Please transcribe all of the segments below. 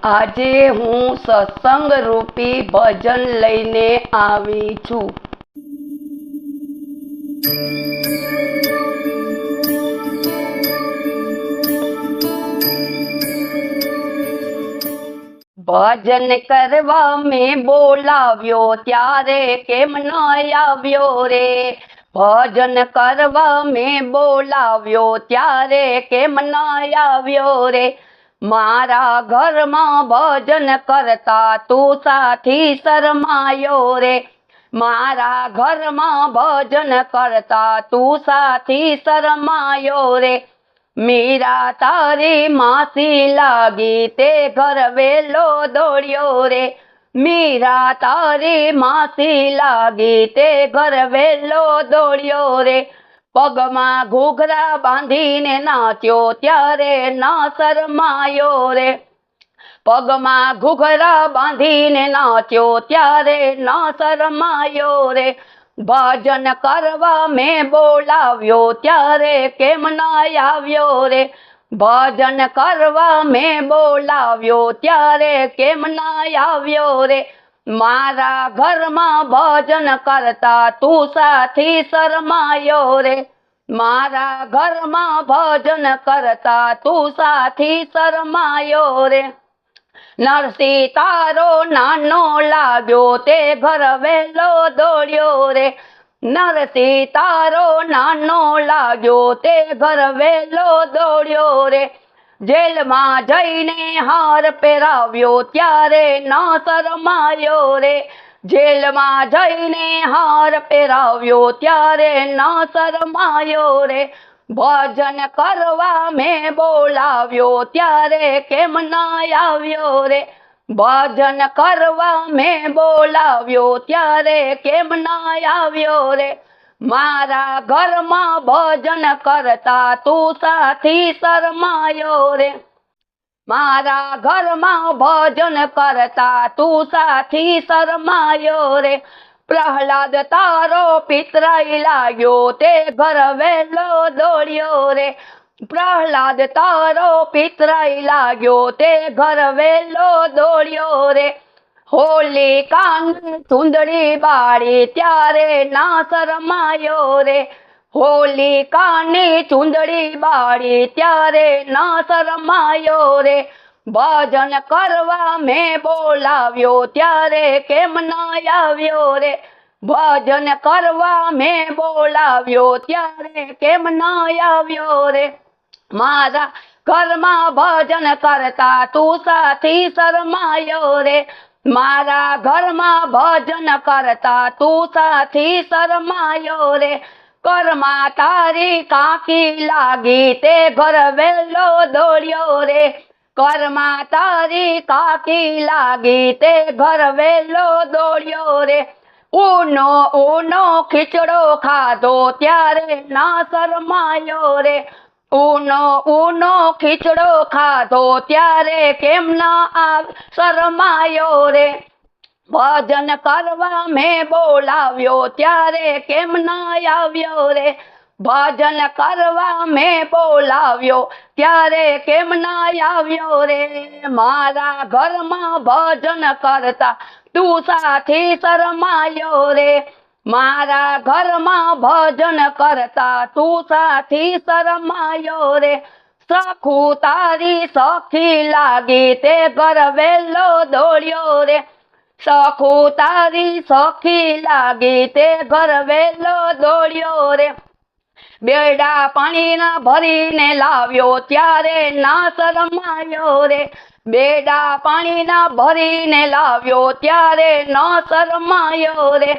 આજે હું સત્સંગ રૂપી ભજન લઈને આવી છું। ભજન કરવા મેં બોલાવ્યો ત્યારે કેમ ન આવ્યો રે। ભજન કરવા મેં બોલાવ્યો ત્યારે કેમ ન આવ્યો રે। મારા ઘરમાં ભજન કરતા તું સાથી શરમાયો રે। મારા ઘરમાં ભજન કરતા તું સાથી શરમાયો રે। મીરા તારી માસી લાગી તે ઘર વેલો દોડ્યો રે। મીરા તારી માસી લાગી તે ઘર વેલો દોડ્યો રે। પગમાં ઘૂઘરા બાંધીને નાચ્યો ત્યારે ના શરમાયો રે। પગમાં ઘૂઘરા બાંધીને નાચ્યો ત્યારે ના શરમાયો રે। ભજન કરવા મેં બોલાવ્યો ત્યારે કેમ ન આવ્યો રે। ભજન કરવા મેં બોલાવ્યો ત્યારે કેમ ન આવ્યો રે। મારા ઘરમાં ભજન કરતા તું સાથી શરમાયો રે। મારા ઘરમાં ભજન કરતા તું સાથી શરમાયો રે। નરસિંહ તારો નાનો લાગ્યો તે ઘર વેલો દોડ્યો રે। નરસિંહ તારો નાનો લાગ્યો તે ઘર વેલો દોડ્યો રે। જેલમાં જઈને હાર પહેરાવ્યો ત્યારે ના શરમાયો રે। જેલમાં જઈને હાર પહેરાવ્યો ત્યારે ના શરમાયો રે। ભજન કરવા મેં બોલાવ્યો ત્યારે કેમ ન આવ્યો રે। ભજન કરવા મેં બોલાવ્યો ત્યારે કેમ ન આવ્યો રે। મારા ઘરમાં ભજન કરતા તું સાથી શરમાયો રે। મારા ઘરમાં ભજન કરતા તું સાથી શરમાયો રે। પ્રહલાદ તારો પિતરાઈ લાગ્યો તે ઘર વેલો દોડ્યો રે। પ્રહલાદ તારો પિતરાઈ લાગ્યો તે ઘર વેલો દોડ્યો રે। હોલિકાની ચૂંદડી બાળી ત્યારે ના શરમાયો રે। હોલિકાની ચૂંદડી બાળી ત્યારે ના શરમાયો રે। ભજન કરવા મેં બોલાવ્યો ત્યારે કેમ ન આવ્યો રે। ભજન કરવા મેં બોલાવ્યો ત્યારે કેમ ન આવ્યો રે। મારા ઘરમાં ભજન કરતા તું સાથી શરમાયો રે। મારા ઘરમાં ભજન કરતા તું સાથી શરમાયો રે। ઘરમાં તારી કાકી લાગી તે ઘર વેલો દોડ્યો રે। ઘરમાં તારી કાકી લાગી તે ઘર વેલો દોડ્યો રે। ઊનો ખીચડો ખાધો ત્યારે ના શરમાયો રે। ઊનો ખીચડો ખાધો ત્યારે કેમ ના શરમાયો રે। ભજન કરવા મેં બોલાવ્યો ત્યારે કેમ ન આવ્યો રે। ભજન કરવા મેં બોલાવ્યો ત્યારે કેમ ન આવ્યો રે। મારા ઘરમાં ભજન કરતા તું સાથી શરમાયો રે। મારા ઘરમાં ભજન કરતા તું સાથી શરમાયો રે। સખું તારી સખી લાગી તે ઘર વેલો દોડ્યો રે। સખું તારી સખી લાગી તે ઘર વેલો દોડ્યો રે। બેડા પાણીના ભરીને લાવ્યો ત્યારે ના શરમાયો રે। બેડા પાણીના ભરીને લાવ્યો ત્યારે ન શરમાયો રે।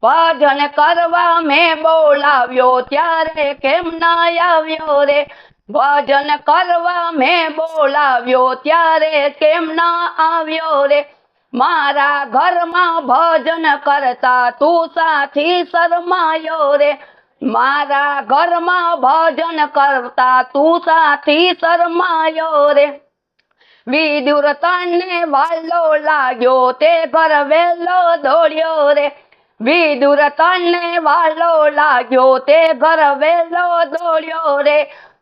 ભજન કરવા મેં બોલાવ્યો ત્યારે કેમ ન આવ્યો રે। ભજન કરવા મેં બોલાવ્યો ત્યારે કેમ ન આવ્યો રે। મારા ઘરમાં ભજન કરતા તું સાથી શરમાયો રે। મારા ઘરમાં ભજન કરતા તું સાથી શરમાયો રે। વિદુર તને વાલો લાગ્યો તે ઘર વેલો દોડ્યો રે। વિદુર તને વાલો લાગ્યો તે ઘર વેલો દોડ્યો રે।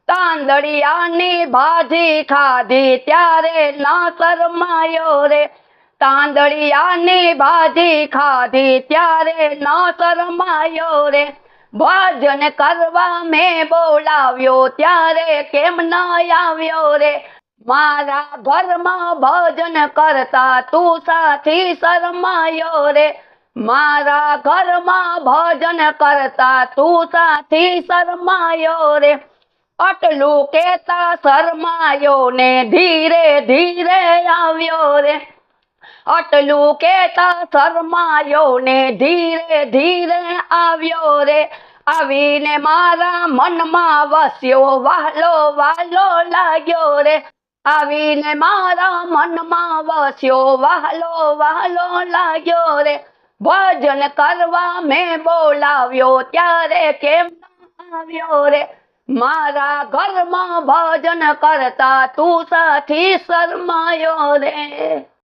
તાંદળિયાની ભાજી ખાધી ત્યારે ના શરમાયો રે, તાંદળિયાની ભાજી ખાધી ત્યારે ના શરમાયો રે, ભજન કરવા મેં બોલાવ્યો ત્યારે કેમ ન આવ્યો રે, મારા ઘરમાં ભજન કરતા તું સાથી શરમાયો રે, મારા ઘરમાં ભજન કરતા તું સાથી શરમાયો રે, આટલું કેતા શરમાયો ને ધીરે ધીરે આવ્યો રે, આટલું કેતા શરમાયો ને ધીરે ધીરે આવ્યો રે, આવીને મારા મનમાં વસ્યો વાલો વાલો લાગ્યો રે, આવીને મારા મનમાં વસ્યો વાલો વાલો લાગ્યો રે, ભજન કરવા મેં બોલાવ્યો ત્યારે કેમ ન આવ્યો રે, મારા ઘરમાં ભજન કરતા તું સાથી શરમાયો રે।